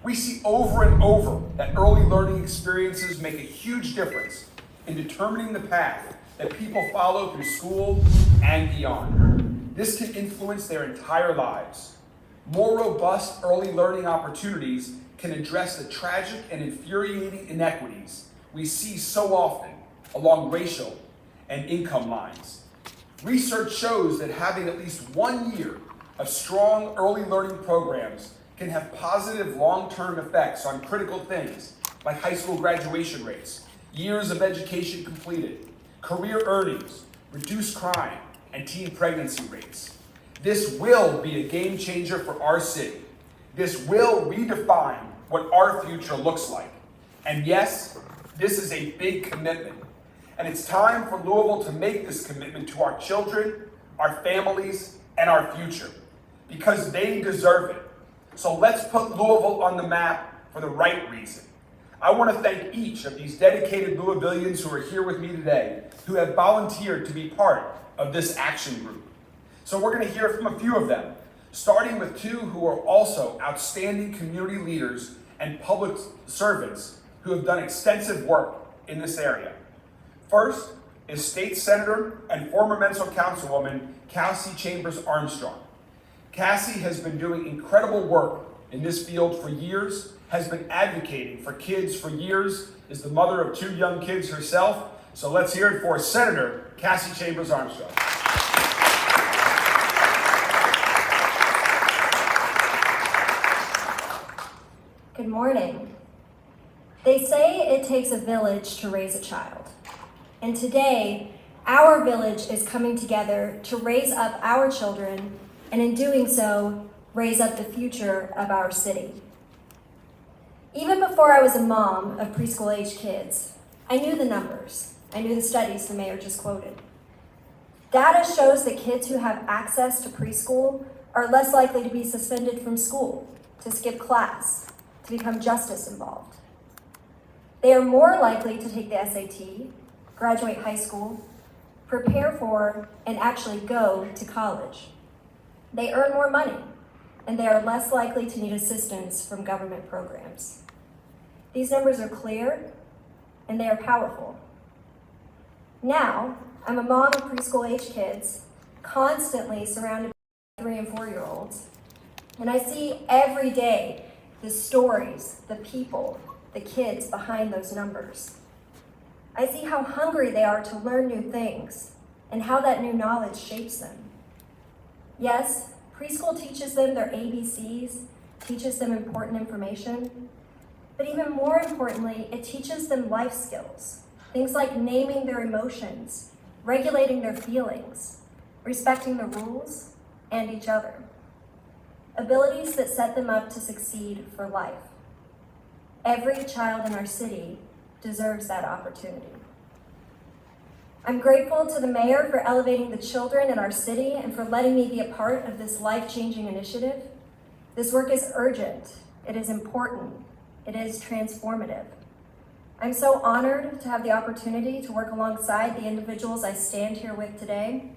We see over and over that early learning experiences make a huge difference in determining the path that people follow through school and beyond. This can influence their entire lives. More robust early learning opportunities can address the tragic and infuriating inequities we see so often along racial and income lines. Research shows that having at least 1 year of strong early learning programs can have positive long-term effects on critical things like high school graduation rates, years of education completed, career earnings, reduced crime, and teen pregnancy rates. This will be a game changer for our city. This will redefine what our future looks like. And yes, this is a big commitment. And it's time for Louisville to make this commitment to our children, our families, and our future, because they deserve it. So let's put Louisville on the map for the right reason. I want to thank each of these dedicated Louisvillians who are here with me today, who have volunteered to be part of this action group. So we're going to hear from a few of them, starting with two who are also outstanding community leaders and public servants who have done extensive work in this area. First is State Senator and former Mental Councilwoman Cassie Chambers Armstrong. Cassie has been doing incredible work in this field for years, has been advocating for kids for years, is the mother of 2 young kids herself. So let's hear it for Senator Cassie Chambers Armstrong. Good morning. They say it takes a village to raise a child. And today, our village is coming together to raise up our children, and in doing so, raise up the future of our city. Even before I was a mom of preschool-age kids, I knew the numbers. I knew the studies the mayor just quoted. Data shows that kids who have access to preschool are less likely to be suspended from school, to skip class, to become justice involved. They are more likely to take the SAT, graduate high school, prepare for, and actually go to college. They earn more money, and they are less likely to need assistance from government programs. These numbers are clear, and they are powerful. Now, I'm a mom of preschool-age kids, constantly surrounded by 3- and 4-year-olds, and I see every day the stories, the people, the kids behind those numbers. I see how hungry they are to learn new things and how that new knowledge shapes them. Yes, preschool teaches them their ABCs, teaches them important information, but even more importantly, it teaches them life skills. Things like naming their emotions, regulating their feelings, respecting the rules and each other. Abilities that set them up to succeed for life. Every child in our city deserves that opportunity. I'm grateful to the mayor for elevating the children in our city and for letting me be a part of this life-changing initiative. This work is urgent, it is important, it is transformative. I'm so honored to have the opportunity to work alongside the individuals I stand here with today.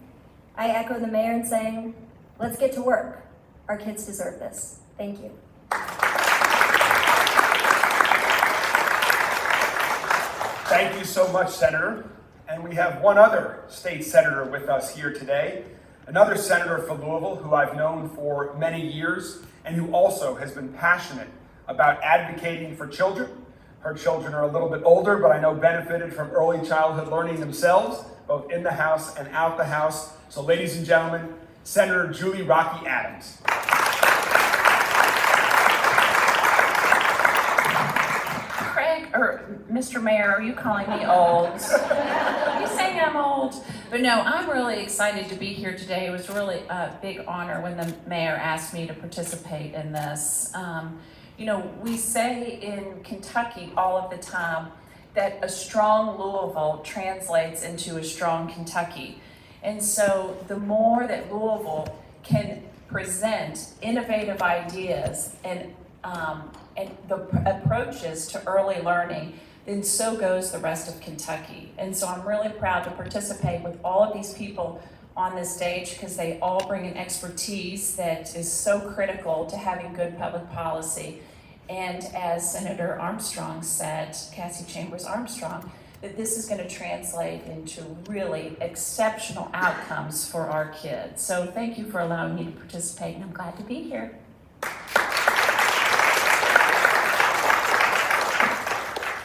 I echo the mayor in saying, let's get to work. Our kids deserve this. Thank you. Thank you so much, Senator. And we have one other state senator with us here today, another senator for Louisville who I've known for many years and who also has been passionate about advocating for children. Her children are a little bit older, but I know benefited from early childhood learning themselves, both in the House and out the House. So ladies and gentlemen, Senator Julie Rocky Adams. Mr. Mayor, are you calling me old? You saying I'm old? But no, I'm really excited to be here today. It was really a big honor when the mayor asked me to participate in this. You know, we say in Kentucky all of the time that a strong Louisville translates into a strong Kentucky. And so the more that Louisville can present innovative ideas and the approaches to early learning, then so goes the rest of Kentucky. And so I'm really proud to participate with all of these people on this stage because they all bring an expertise that is so critical to having good public policy. And as Senator Armstrong said, Cassie Chambers Armstrong, that this is going to translate into really exceptional outcomes for our kids. So thank you for allowing me to participate, and I'm glad to be here.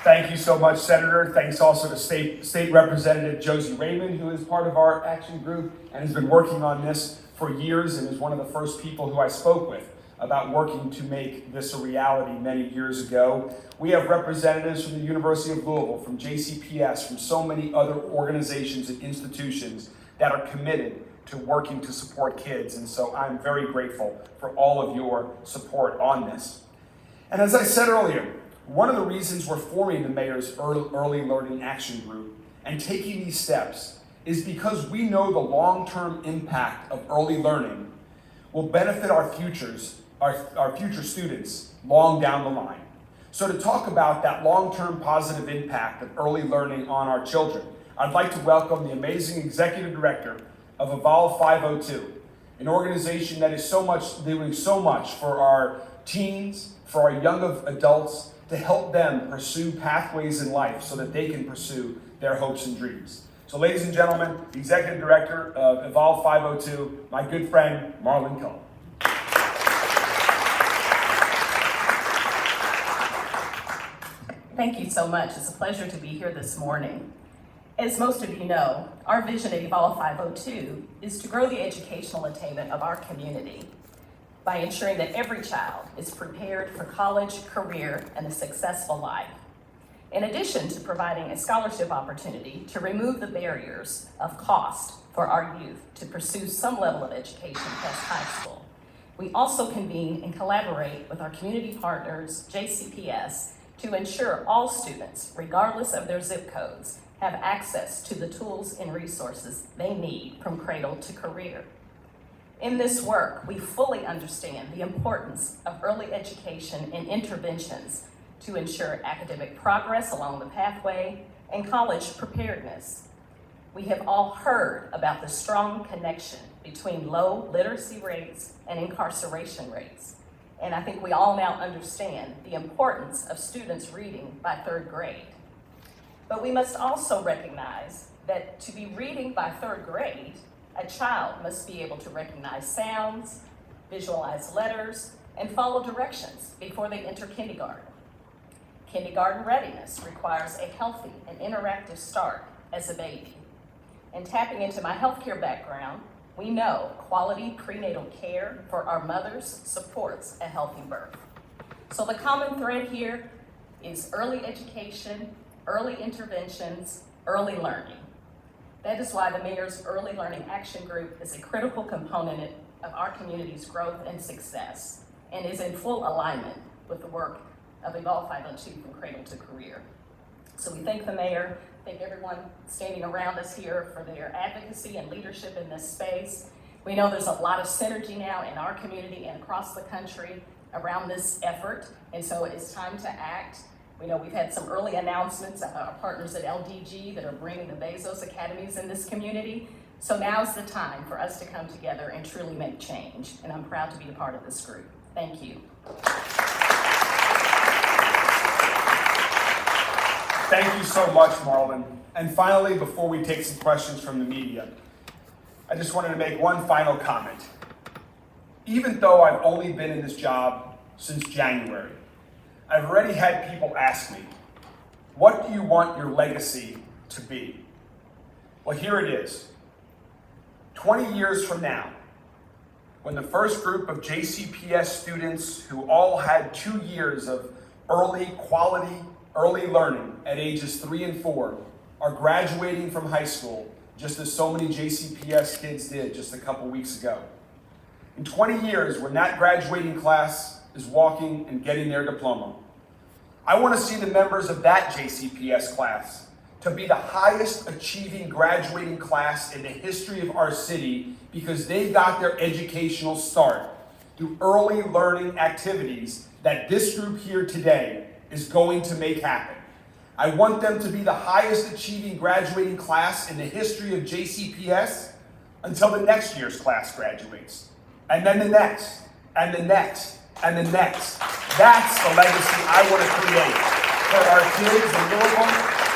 Thank you so much, Senator. Thanks also to State Representative Josie Raymond, who is part of our action group and has been working on this for years and is one of the first people who I spoke with about working to make this a reality many years ago. We have representatives from the University of Louisville, from JCPS, from so many other organizations and institutions that are committed to working to support kids. And so I'm very grateful for all of your support on this. And as I said earlier, one of the reasons we're forming the Mayor's Early Learning Action Group and taking these steps is because we know the long-term impact of early learning will benefit our future students long down the line. So to talk about that long-term positive impact of early learning on our children, I'd like to welcome the amazing Executive Director of Evolve 502, an organization that is doing so much for our teens, for our young adults, to help them pursue pathways in life so that they can pursue their hopes and dreams. So ladies and gentlemen, the Executive Director of Evolve 502, my good friend, Marlon Cohen. Thank you so much. It's a pleasure to be here this morning. As most of you know, our vision at Evolve 502 is to grow the educational attainment of our community by ensuring that every child is prepared for college, career, and a successful life. In addition to providing a scholarship opportunity to remove the barriers of cost for our youth to pursue some level of education past high school, we also convene and collaborate with our community partners, JCPS, to ensure all students, regardless of their zip codes, have access to the tools and resources they need from cradle to career. In this work, we fully understand the importance of early education and interventions to ensure academic progress along the pathway and college preparedness. We have all heard about the strong connection between low literacy rates and incarceration rates. And I think we all now understand the importance of students reading by third grade. But we must also recognize that to be reading by third grade, a child must be able to recognize sounds, visualize letters, and follow directions before they enter kindergarten. Kindergarten readiness requires a healthy and interactive start as a baby. And tapping into my healthcare background, we know quality prenatal care for our mothers supports a healthy birth. So the common thread here is early education, early interventions, early learning. That is why the Mayor's Early Learning Action Group is a critical component of our community's growth and success, and is in full alignment with the work of Evolve 502 from cradle to career. So we thank the Mayor, thank everyone standing around us here for their advocacy and leadership in this space. We know there's a lot of synergy now in our community and across the country around this effort, and so it's time to act. We know we've had some early announcements of our partners at LDG that are bringing the Bezos Academies in this community. So now's the time for us to come together and truly make change. And I'm proud to be a part of this group. Thank you. Thank you so much, Marlon. And finally, before we take some questions from the media, I just wanted to make one final comment. Even though I've only been in this job since January, I've already had people ask me, what do you want your legacy to be? Well, here it is. 20 years from now, when the first group of JCPS students who all had 2 years of quality early learning at ages 3 and 4 are graduating from high school, just as so many JCPS kids did just a couple weeks ago. In 20 years, when that graduating class is walking and getting their diploma, I want to see the members of that JCPS class to be the highest achieving graduating class in the history of our city because they got their educational start through early learning activities that this group here today is going to make happen. I want them to be the highest achieving graduating class in the history of JCPS until the next year's class graduates. And then the next, and the next, and the next. That's the legacy I want to create for our kids in Louisville.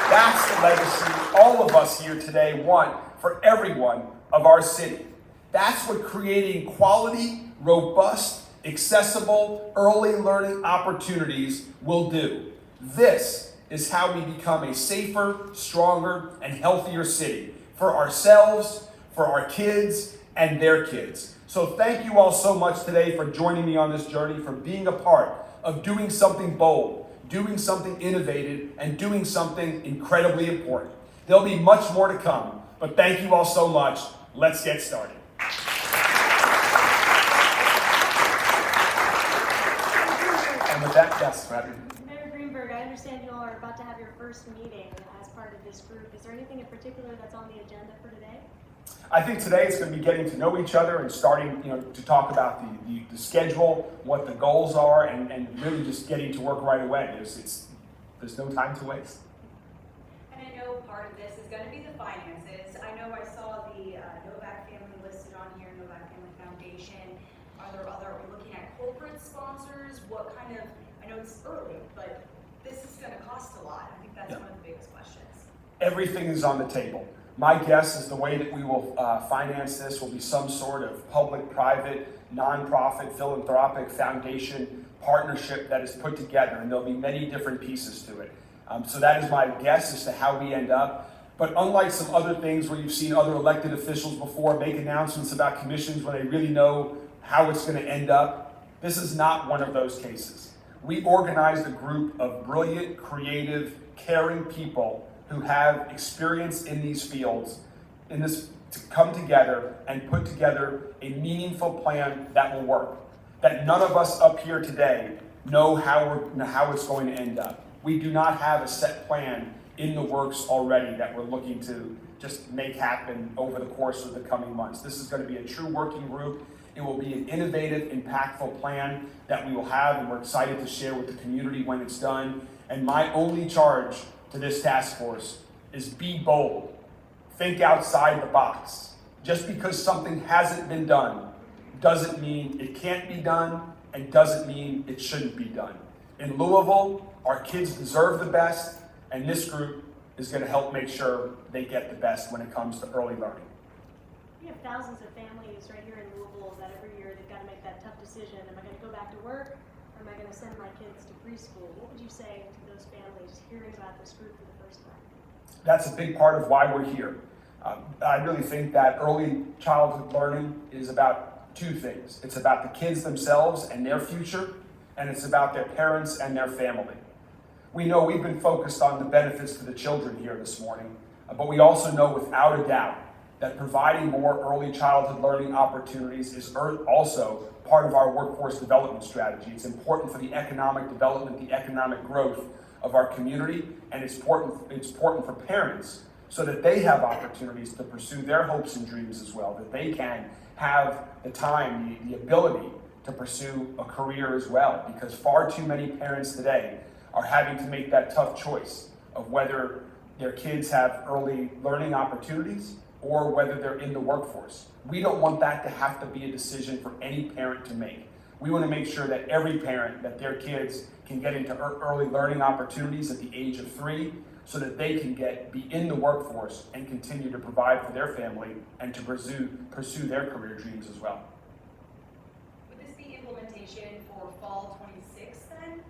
That's the legacy all of us here today want for everyone of our city. That's what creating quality, robust, accessible, early learning opportunities will do. This is how we become a safer, stronger, and healthier city for ourselves, for our kids, and their kids. So thank you all so much today for joining me on this journey, for being a part of doing something bold, doing something innovative, and doing something incredibly important. There'll be much more to come, but thank you all so much. Let's get started. And with that, yes, Matthew. Mayor Greenberg, I understand you all are about to have your first meeting as part of this group. Is there anything in particular that's on the agenda for today? I think today it's going to be getting to know each other and starting, to talk about the schedule, what the goals are, and really just getting to work right away. There's no time to waste. And I know part of this is going to be the finances. I know I saw the Novak family listed on here, Novak Family Foundation. Are we looking at corporate sponsors? What kind of, I know it's early, but this is going to cost a lot. I think that's one of the biggest questions. Everything is on the table. My guess is the way that we will finance this will be some sort of public-private, nonprofit, philanthropic foundation partnership that is put together, and there'll be many different pieces to it. So that is my guess as to how we end up. But unlike some other things where you've seen other elected officials before make announcements about commissions when they really know how it's going to end up, this is not one of those cases. We organized a group of brilliant, creative, caring people who have experience in these fields to come together and put together a meaningful plan that will work. That none of us up here today know how it's going to end up. We do not have a set plan in the works already that we're looking to just make happen over the course of the coming months. This is going to be a true working group. It will be an innovative, impactful plan that we will have, and we're excited to share with the community when it's done. And my only charge to this task force is be bold. Think outside the box. Just because something hasn't been done doesn't mean it can't be done, and doesn't mean it shouldn't be done. In Louisville, our kids deserve the best, and this group is going to help make sure they get the best when it comes to early learning. We have thousands of families right here in Louisville that every year they've got to make that tough decision. Am I going to go back to work, or am I going to send my kids to preschool? What would you say to those families hearing about this group for the first time? That's a big part of why we're here. I really think that early childhood learning is about two things. It's about the kids themselves and their future, and it's about their parents and their family. We know we've been focused on the benefits to the children here this morning, but we also know without a doubt that providing more early childhood learning opportunities is also part of our workforce development strategy. It's important for the economic development, the economic growth of our community, and it's important for parents so that they have opportunities to pursue their hopes and dreams as well, that they can have the time, the ability to pursue a career as well, because far too many parents today are having to make that tough choice of whether their kids have early learning opportunities or whether they're in the workforce. We don't want that to have to be a decision for any parent to make. We want to make sure that every parent, that their kids can get into early learning opportunities at the age of 3 so that they can be in the workforce and continue to provide for their family and to pursue their career dreams as well. Would this be implementation for fall 26 then?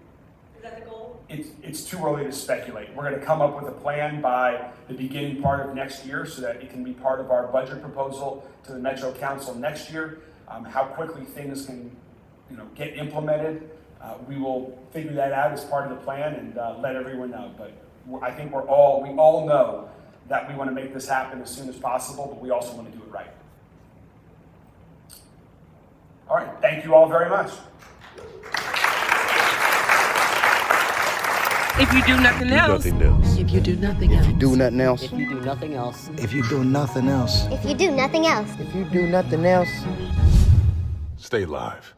Is that the goal? It's too early to speculate. We're going to come up with a plan by the beginning part of next year so that it can be part of our budget proposal to the Metro Council next year. How quickly things can get implemented, we will figure that out as part of the plan and let everyone know. But I think we all know that we want to make this happen as soon as possible, but we also want to do it right. All right, thank you all very much. If you do nothing else. If you do nothing else. If you do nothing else. If you do nothing else. If you do nothing else. If you do nothing else. If you do nothing else. Stay live.